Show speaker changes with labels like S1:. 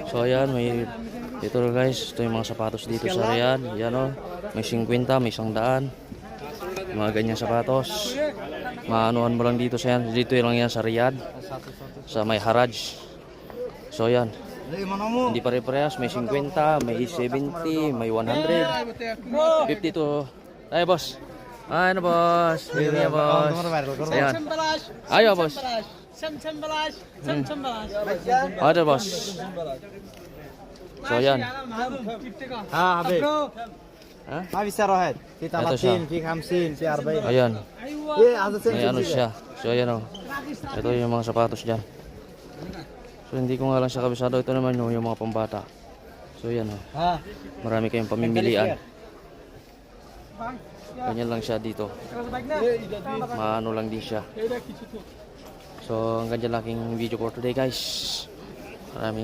S1: So ayan, may dito guys, ito yung mga sapatos dito sa Riyadh. Yan o, may 50, may 100. Mga ganyan sapatos. Maanuhan mo lang dito sa yan. Dito lang yan sa Riyadh. Sa may Haraj. So yan. Hindi pare-parehas, may 50, may 70, may 100. 50 to. Ay boss. Ano boss? Bili boss. Ayan. Ayo boss. Ada boss. So yan.
S2: ها حبيبي
S1: Ha?
S2: ما في سعر واحد في
S1: Ito siya.
S2: 30 في 50 في 40
S1: Ayan.
S2: ايه هذا
S1: May ano
S2: سنتي
S1: siya. So ayan o. Ito yung mga sapatos dyan. So hindi ko nga lang siya kabisado. Ito naman yung mga pambata. So ayan o.
S2: ها
S1: Marami kayong pamimilian. Ganyan lang siya dito. Maano lang din siya. So hanggang dyan lang aking video for today guys. Maraming